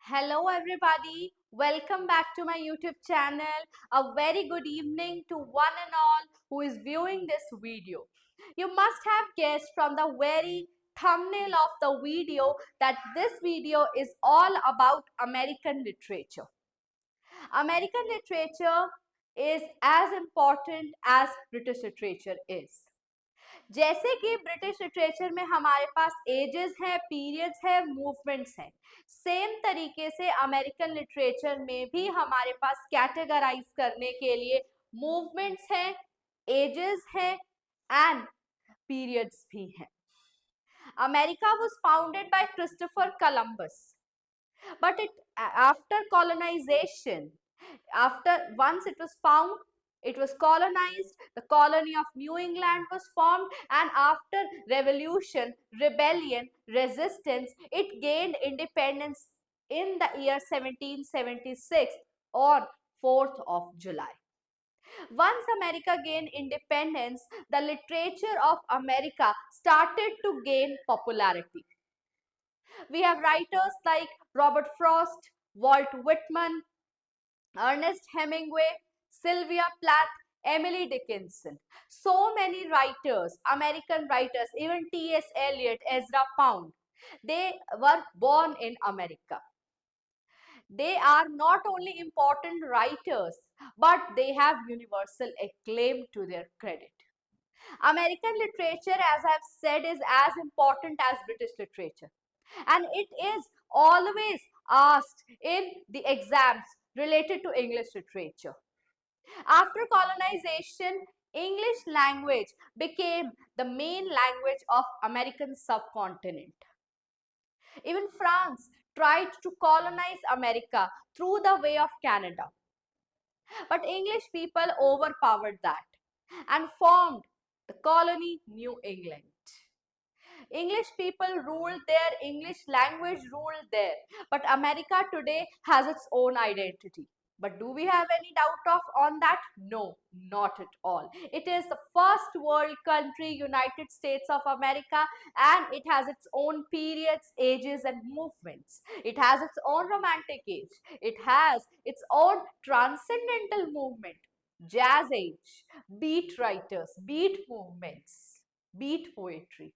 Hello everybody, welcome back to my YouTube channel. A very good evening to one and all who is viewing this video. You must have guessed from the very thumbnail of the video that this video is all about American literature. American literature is as important as British literature is. जैसे कि British literature में हमारे पास edges है, periods है, movements हैं, same तरीके से American literature में भी हमारे पास कैटेगराइज करने के लिए मूवमेंट्स हैं, एजेस हैं एंड पीरियड्स भी हैं. America was founded by Christopher Columbus, but it after colonization, after once it was found, it was colonized, the colony of New England was formed, and after revolution, rebellion, resistance, it gained independence in the year 1776 on 4th of July. Once America gained independence, the literature of America started to gain popularity. We have writers like Robert Frost, Walt Whitman, Ernest Hemingway, Sylvia Plath, Emily Dickinson. So many writers, American writers, even T.S. Eliot, Ezra Pound, they were born in America. They are not only important writers, but they have universal acclaim to their credit. American literature, as I have said, is as important as British literature. And it is always asked in the exams related to English literature. After colonization, English language became the main language of American subcontinent. Even France tried to colonize America through the way of Canada. But English people overpowered that and formed the colony New England. English people ruled there, English language ruled there. But America today has its own identity. But do we have any doubt on that? No, not at all. It is the first world country, United States of America, and it has its own periods, ages, and movements. It has its own romantic age. It has its own transcendental movement, jazz age, beat writers, beat movements, beat poetry.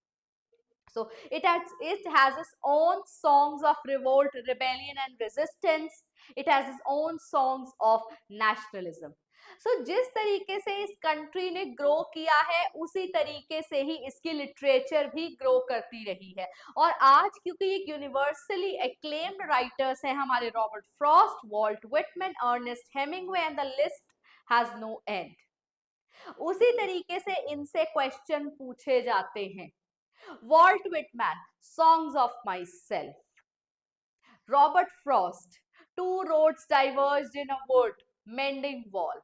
So it has its own songs of revolt, rebellion and resistance. It has its own songs of nationalism. So जिस तरीके से इस country ने grow किया है, उसी तरीके से ही इसकी लिटरेचर भी ग्रो करती रही है. और आज क्योंकि ये यूनिवर्सली एक्लेम्ड राइटर्स हैं हमारे Robert Frost, Walt Whitman, Ernest Hemingway and the list has no end. उसी तरीके से इनसे क्वेश्चन पूछे जाते हैं. Walt Whitman, Songs of Myself. Robert Frost, Two roads diverged in a wood, mending wall.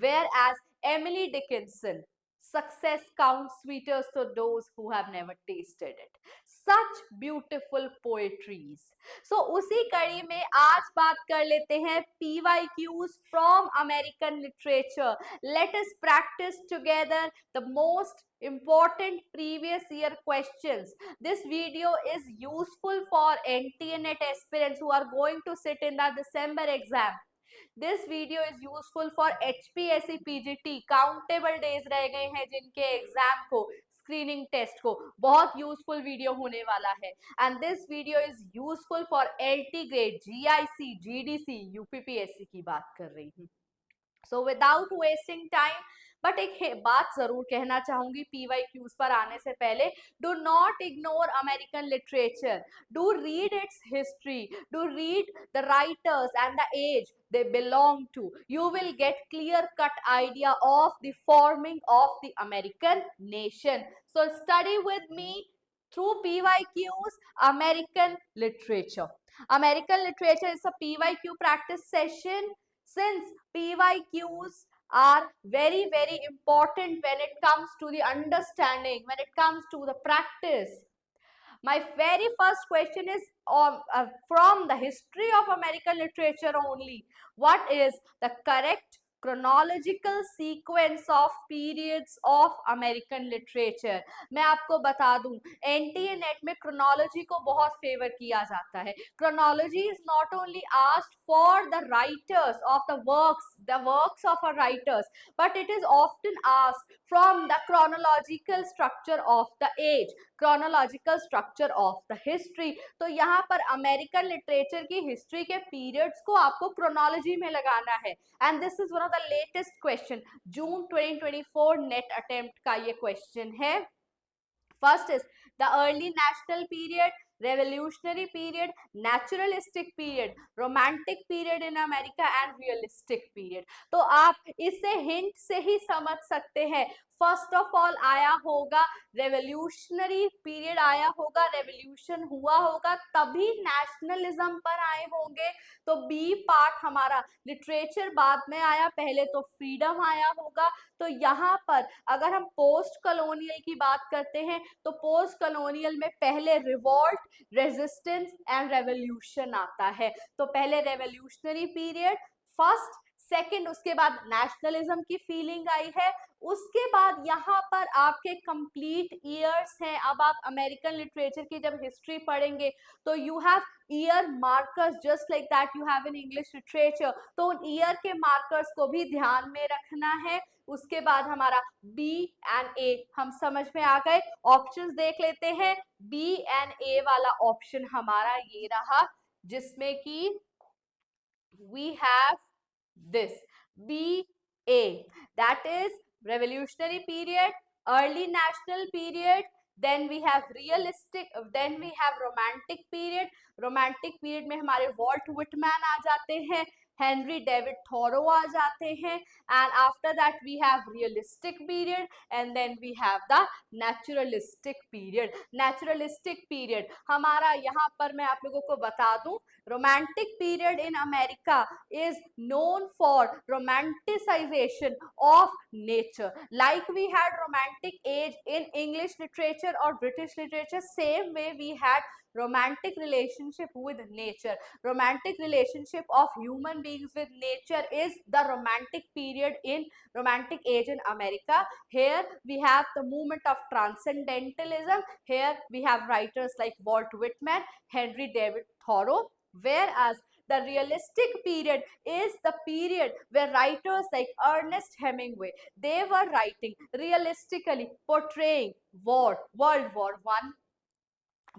Whereas Emily Dickinson, Success counts sweeter to those who have never tasted it. Such beautiful poetries. So उसी कड़ी में आज बात कर लेते हैं PYQs from American literature. Let us practice together the most important previous year questions. This video is useful for NT and NET aspirants who are going to sit in the December exam. This video is useful for HPSC PGT. Countable days रह गए हैं जिनके exam को, screening test को. बहुत useful video होने वाला है. And this video is useful for LT grade, GIC, GDC, UPPSC की बात कर रही हूँ. So without wasting time, but एक बात जरूर कहना चाहूंगी PYQs पर आने से पहले. Do not ignore American literature. Do read its history. Do read the writers and the age they belong to. You will get clear cut idea of the forming of the American nation. So study with me through PYQs American literature. American literature is a PYQ practice session. Since PYQs are very important when it comes to the understanding, when it comes to the practice. My very first question is from the history of American literature only. What is the correct chronological sequence of periods of American literature. मैं आपको बता दूं, NTA net में chronology को बहुत favour किया जाता है। Chronology is not only asked for the writers of the works of a writers, but it is often asked from the chronological structure of the age, chronological structure of the history. तो यहाँ पर American literature की history के periods को आपको chronology में लगाना है। And this is one of the latest question, जून 2024 नेट अटेम्प्ट का ये क्वेश्चन है। First is the early national period, revolutionary period, naturalistic period, romantic period in America and realistic period। तो आप इसे हिंट से ही समझ सकते हैं। फर्स्ट ऑफ ऑल आया होगा रेवोल्यूशनरी पीरियड, आया होगा, रेवोल्यूशन हुआ होगा, तभी नेशनलिज्म पर आए होंगे। तो बी पार्ट हमारा लिटरेचर बाद में आया, पहले तो फ्रीडम आया होगा। तो यहाँ पर अगर हम पोस्ट कॉलोनियल की बात करते हैं तो पोस्ट कॉलोनियल में पहले रिवॉल्ट, रेजिस्टेंस एंड रेवोल्यूशन आता है। तो पहले रेवोल्यूशनरी पीरियड फर्स्ट, सेकंड उसके बाद नेशनलिज्म की फीलिंग आई है, उसके बाद यहाँ पर आपके कंप्लीट ईयर्स हैं। अब आप अमेरिकन लिटरेचर की जब हिस्ट्री पढ़ेंगे तो you have year markers just like that you have in English literature. तो उन ईयर के मार्कर्स को भी ध्यान में रखना है। उसके बाद हमारा बी एंड ए हम समझ में आ गए। ऑप्शंस देख लेते हैं। बी एंड ए वाला ऑप्शन हमारा ये रहा, जिसमें कि we have this BA, that is revolutionary period, early national period, then we have realistic, then we have romantic period। romantic period में हमारे वॉल्ट विटमैन आ जाते हैं, हेनरी डेविड थॉरो आ जाते हैं, and after that we have realistic period and then we have the naturalistic period. Naturalistic period हमारा, यहाँ पर मैं आप लोगों को बता दूं, romantic period in America is known for romanticization of nature, like we had romantic age in English literature or British literature, same way we had romantic relationship with nature। romantic relationship of human beings with nature is the romantic period in romantic age in America। Here we have the movement of transcendentalism, here we have writers like Walt Whitman, Henry David Thoreau, whereas the realistic period is the period where writers like Ernest Hemingway, they were writing realistically, portraying war, World War I,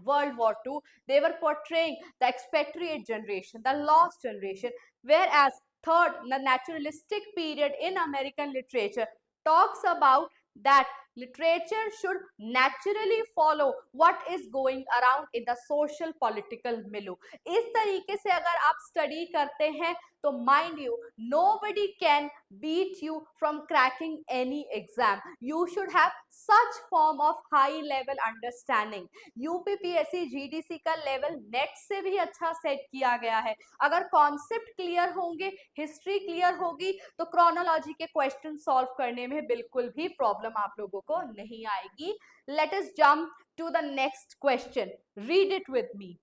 World War II. They were portraying the expatriate generation, the lost generation, whereas third, the naturalistic period in American literature talks about that literature should naturally follow what is going around in the social political milieu। इस तरीके से अगर आप study करते हैं तो mind you, nobody can beat you from cracking any exam। You should have such form of high level understanding। UPPSC GDC का level net से भी अच्छा सेट किया गया है। अगर कॉन्सेप्ट क्लियर होंगे, हिस्ट्री क्लियर होगी, तो क्रोनोलॉजी के क्वेश्चन सॉल्व करने में बिल्कुल भी प्रॉब्लम आप लोगों को नहीं आएगी। Let us jump to the next question, read it with me.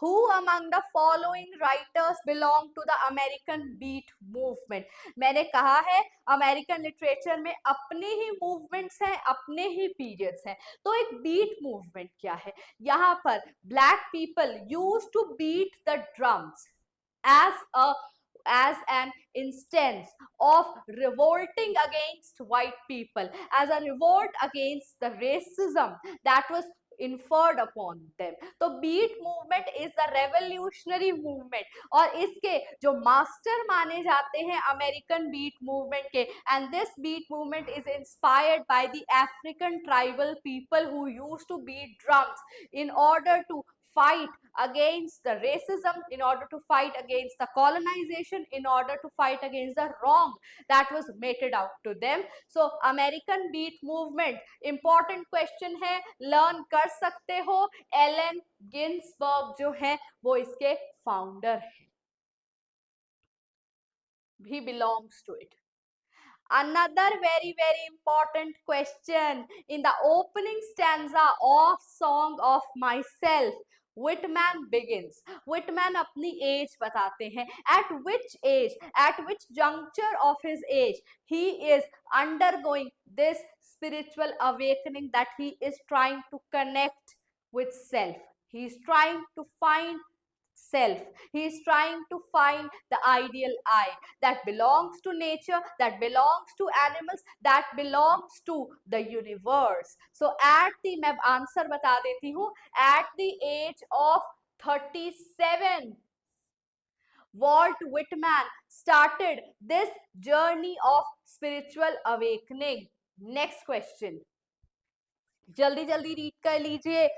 Who among the following writers belong to the American Beat movement? मैंने कहा है अमेरिकन लिटरेचर में अपने ही मूवमेंट्स हैं, अपने ही पीरियड्स हैं। तो एक बीट मूवमेंट क्या है? यहाँ पर black people used to beat the drums as an instance of revolting against white people, as a revolt against the racism that was inferred upon them। तो beat movement is the revolutionary movement, और इसके जो master माने जाते हैं American beat movement के, and this beat movement is inspired by the African tribal people who used to beat drums in order to fight against the racism, in order to fight against the colonization, in order to fight against the wrong that was meted out to them। So American beat movement, important question है, learn कर सकते हो। Elon Ginsberg जो है वो इसके founder है, he belongs to it। Another very important question, in the opening stanza of Song of Myself, Whitman begins. Whitman अपनी एज बताते हैं. At which age, at which juncture of his age he is undergoing this spiritual awakening, that he is trying to connect with self. He is trying to find self. He is trying to find the ideal I that belongs to nature, that belongs to animals, that belongs to the universe. So at the, मैं answer बता देती हूँ, at the age of 37, Walt Whitman started this journey of spiritual awakening. Next question. जल्दी जल्दी read कर लीजिए.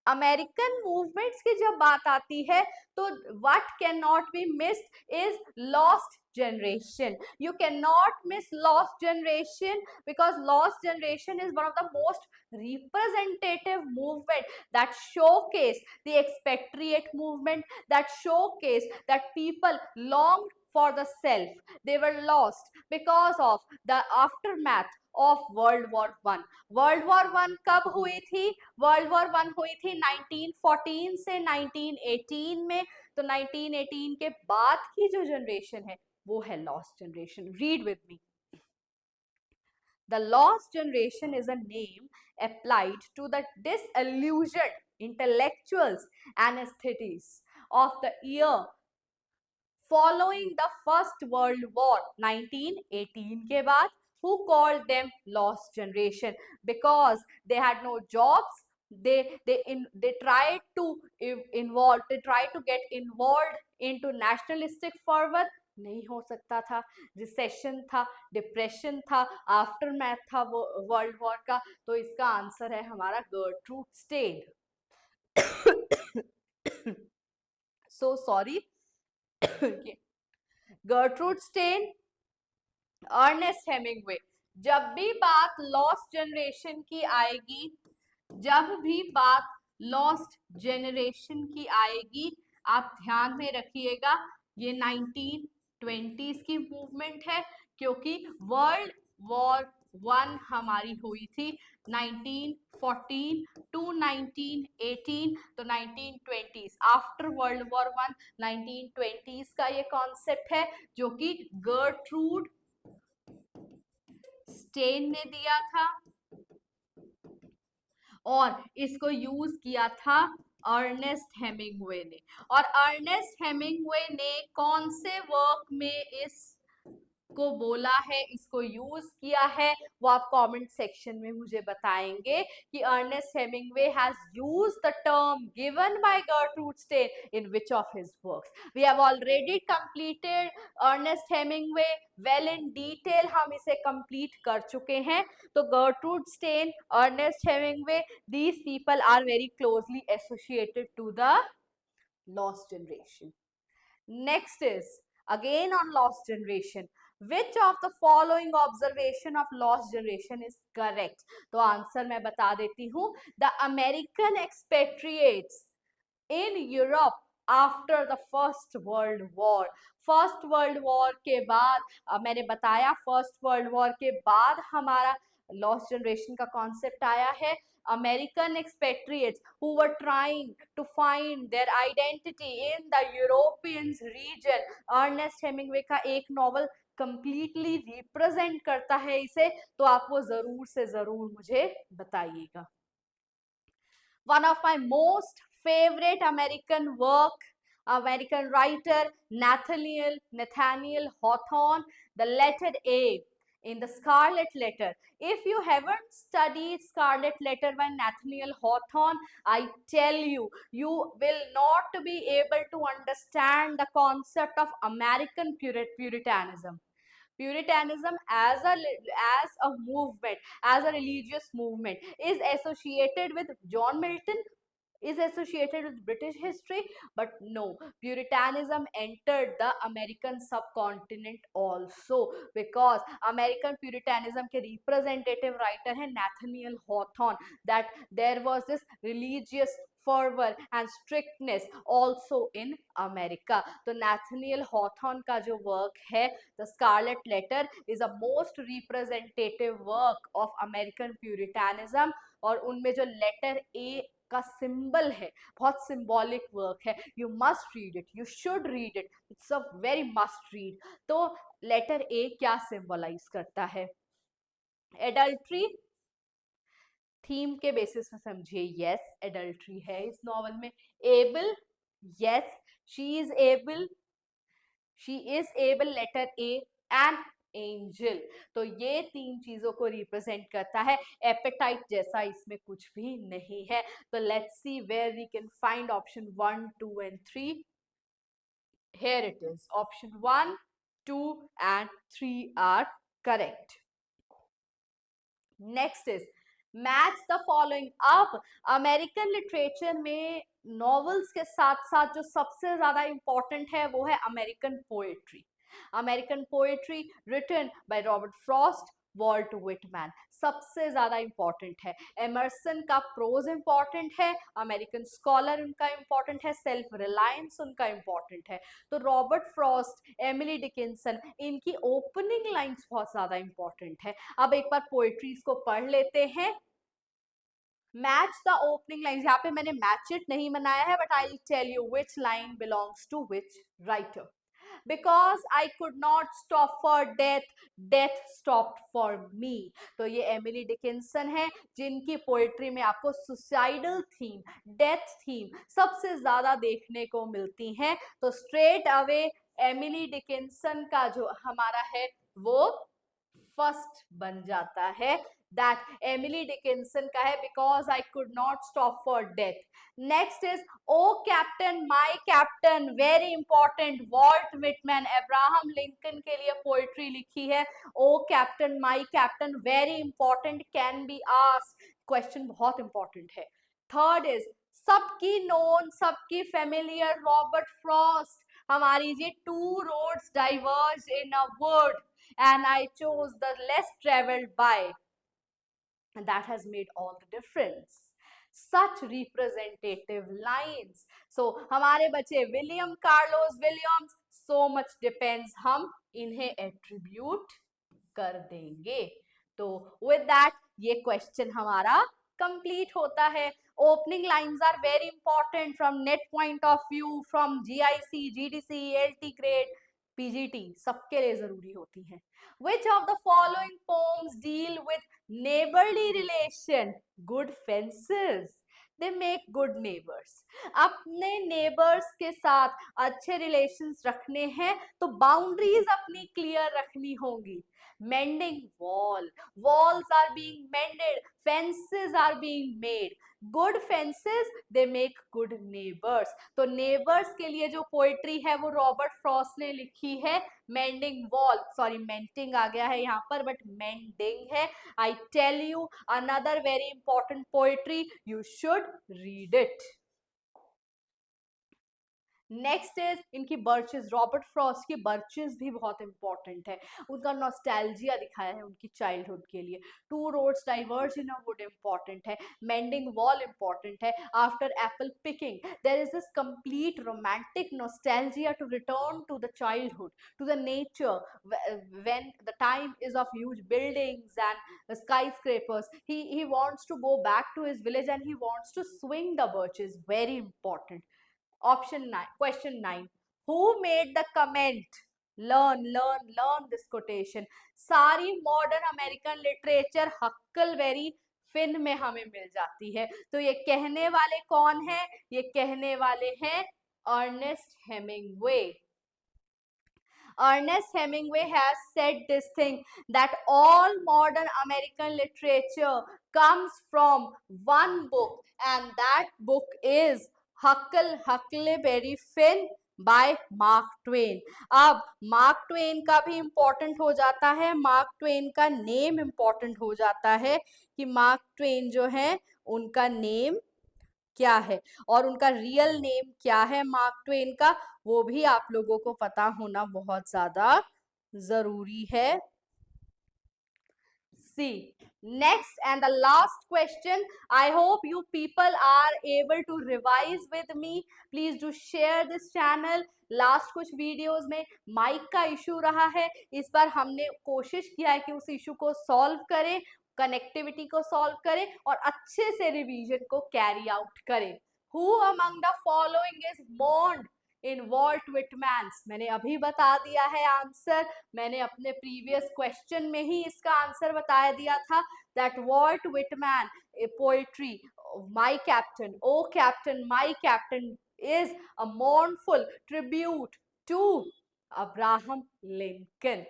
American movements की जब बात आती है तो what can not be missed is lost generation. You cannot miss lost generation, because lost generation is one of the most representative movement that showcase the expatriate movement, that showcase that people longed for the self. They were lost because of the aftermath of World War One. World war one कब हुई थी? World war one हुई थी 1914 से 1918 में. तो 1918 के बाद की जो जनरेशन है वो है lost generation. Read with me. The lost generation is a name applied to the disillusioned intellectuals and aesthetes of the year following the First World War 1918 के बाद, who called them lost generation because they had no jobs. They tried to get involved into nationalistic fervor. नहीं हो सकता था. Recession था, depression था, after math था वो वर्ल्ड वॉर का. तो इसका आंसर है हमारा Gertrude Stein. So sorry. Gertrude Stein, Ernest Hemingway. जब भी बात लॉस्ट जनरेशन की आएगी, जब भी बात लॉस्ट जनरेशन की आएगी, आप ध्यान में रखिएगा ये 1920s की मूवमेंट है, क्योंकि वर्ल्ड वॉर वन हमारी हुई थी 1914 टू 1918. तो 1920s after world war one 1920s का ये कॉन्सेप्ट है जो कि गर्ट्रूड स्टेन ने दिया था और इसको यूज किया था अर्नेस्ट हेमिंगवे ने. और अर्नेस्ट हेमिंगवे ने कौन से वर्क में इस को बोला है, इसको यूज किया है, वो आप कमेंट सेक्शन में मुझे बताएंगे कि Ernest Hemingway has used the term given by Gertrude Stein in which of his works. We have already completed Ernest Hemingway well in detail. हम इसे कंप्लीट कर चुके हैं. तो Gertrude Stein, Ernest Hemingway, these people are very closely associated to the lost generation. Next is again on lost generation. Which of the following observation of lost generation is correct? तो answer मैं बता देती हूँ. The American expatriates in Europe after the First World War. First world war के बाद मैंने बताया, first world war के बाद हमारा लॉस्ट जनरेशन का कॉन्सेप्ट आया है. American expatriates who were trying to find their identity in the European region. Ernest Hemingway का एक नॉवल कंप्लीटली रिप्रेजेंट करता है इसे, तो आप वो जरूर से जरूर मुझे बताइएगा. One of my most favorite American work, American writer Nathaniel Hawthorne, The Letter A, in the Scarlet Letter. If you haven't studied Scarlet Letter by Nathaniel Hawthorne, I tell you, you will not be able to understand the concept of American Puritanism. Puritanism as a movement, as a religious movement, is associated with John Milton, is associated with British history, but no, Puritanism entered the American subcontinent also, because American Puritanism के representative writer है Nathaniel Hawthorne, that there was this religious fervor and strictness also in America. तो Nathaniel Hawthorne का जो work है, The Scarlet Letter, is a most representative work of American Puritanism. और उनमें जो letter ए का सिंबल है, बहुत सिंबॉलिक वर्क है. You must read it, you should read it, it's a very must read. तो लेटर ए क्या सिंबलाइज करता है? एडल्ट्री. थीम के बेसिस में समझिए, यस एडल्ट्री है इस नॉवल में. Able, yes she is able, she is able, letter A. And angel, तो ये तीन चीजों को रिप्रेजेंट करता है. एपेटाइट जैसा इसमें कुछ भी नहीं है. तो let's see where we can find option 1, 2 and 3. Here it is. Option 1, 2 and 3 are correct. Next is match the following. अब अमेरिकन लिटरेचर में नॉवेल्स के साथ साथ जो सबसे ज्यादा इंपॉर्टेंट है वो है American poetry. American poetry written by Robert Frost, Walt Whitman, सबसे ज्यादा इंपॉर्टेंट है. एमर्सन का प्रोज इंपॉर्टेंट है, अमेरिकन स्कॉलर उनका इंपॉर्टेंट है, सेल्फ रिलायंस उनका इंपॉर्टेंट है. तो रॉबर्ट फ्रॉस्ट, एमिली डिकिंसन, इनकी ओपनिंग लाइंस बहुत ज्यादा इंपॉर्टेंट है. अब एक बार पोएट्रीज को पढ़ लेते हैं. मैच द ओपनिंग लाइन, यहाँ पे मैंने मैच इट नहीं बनाया है, but I will tell you which line belongs to which writer. Because I could not stop for death, death stopped for me. तो ये एमिली डिकिंसन है जिनकी पोएट्री में आपको सुसाइडल थीम, डेथ थीम सबसे ज्यादा देखने को मिलती हैं. तो स्ट्रेट अवे एमिली डिकिंसन का जो हमारा है वो फर्स्ट बन जाता है. दैट एमिली डिकिंसन का है, because I could not stop for death. Next is O Captain my Captain, very important. Walt Whitman, Abraham Lincoln के लिए पोएट्री लिखी है. O Captain my Captain, very important, can be asked, question बहुत important है. Third is सबकी known, सबकी familiar, Robert Frost. हमारी ये two roads diverge in a wood and I chose the less traveled by, and that has made all the difference. Such representative lines. So हमारे बच्चे William Carlos Williams, so much depends, हम इन्हें attribute कर देंगे. तो with that ये question हमारा complete होता है. Opening lines are very important from NET point of view, from GIC, GDC, LT grade, PGT, सबके लिए जरूरी होती हैं. Which of the following poems deal with neighborly relation? Good fences. They make good neighbors. अपने neighbors के साथ अच्छे relations रखने हैं तो boundaries अपनी clear रखनी होंगी. Mending wall. Walls are being mended. Fences are being made. Good fences they make good neighbours. तो नेबर्स के लिए जो पोएट्री है वो रॉबर्ट फ्रॉस्ट ने लिखी है. मेंडिंग वॉल, सॉरी मेंटिंग आ गया है यहाँ पर, बट मेंडिंग है. I tell you another very important poetry, you should read it. Next is इनकी बर्चेस. रॉबर्ट फ्रॉस्ट की बर्चेस भी बहुत इंपॉर्टेंट है. उनका नॉस्टैल्जिया दिखाया है उनकी चाइल्डहुड के लिए. Two roads diverge in a wood important है. मेंडिंग वॉल इंपॉर्टेंट है. After apple picking there is this complete romantic nostalgia to return to the childhood, to the nature, when the time is of huge buildings and skyscrapers. He wants to go back to his village and he wants to swing the birches. Very important. Option 9, question 9. Who made the comment? Learn, learn, learn this quotation. सारी modern American literature हक्कलबेरी fin में हमें मिल जाती है. तो ये कहने वाले कौन है? ये कहने वाले हैं Ernest Hemingway. Ernest Hemingway has said this thing, that all modern American literature comes from one book, and that book is Huckleberry Finn by Mark Twain. अब मार्क ट्वेन का भी इंपॉर्टेंट हो जाता है, मार्क ट्वेन का name important हो जाता है कि मार्क ट्वेन जो है उनका नेम क्या है और उनका रियल नेम क्या है. मार्क ट्वेन का वो भी आप लोगों को पता होना बहुत ज्यादा जरूरी है. See, next and the last question. I hope you people are able to revise with me. Please do share this channel. Last कुछ वीडियोस में माइक का इशू रहा है, इस बार हमने कोशिश किया है कि उस इशू को सॉल्व करें. कनेक्टिविटी को सॉल्व करें और अच्छे से रिवीजन को कैरी आउट करें। Who among the following is mourned in Walt Whitman's? मैंने अभी बता दिया है आंसर, मैंने अपने प्रीवियस क्वेश्चन में ही इसका आंसर बता दिया था that Walt Whitman a poetry my captain, O captain my captain is a mournful tribute to Abraham Lincoln.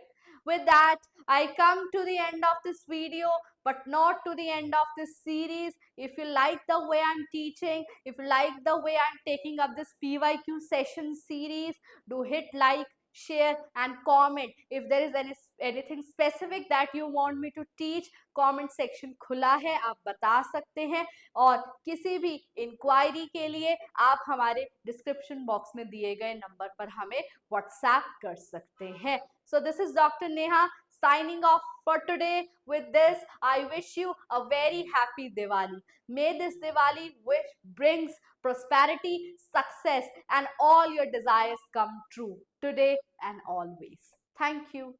With that, I come to the end of this video, but not to the end of this series. If you like the way I'm teaching, if you like the way I'm taking up this PYQ session series, do hit like, share and comment. If there is anything specific that you want me to teach, comment section खुला है, आप बता सकते हैं। और किसी भी inquiry के लिए आप हमारे डिस्क्रिप्शन बॉक्स में दिए गए नंबर पर हमें व्हाट्सएप कर सकते हैं। So this is Dr. Neha signing off for today. With this, I wish you a very happy Diwali. May this Diwali wish brings prosperity, success, and all your desires come true today and always. Thank you.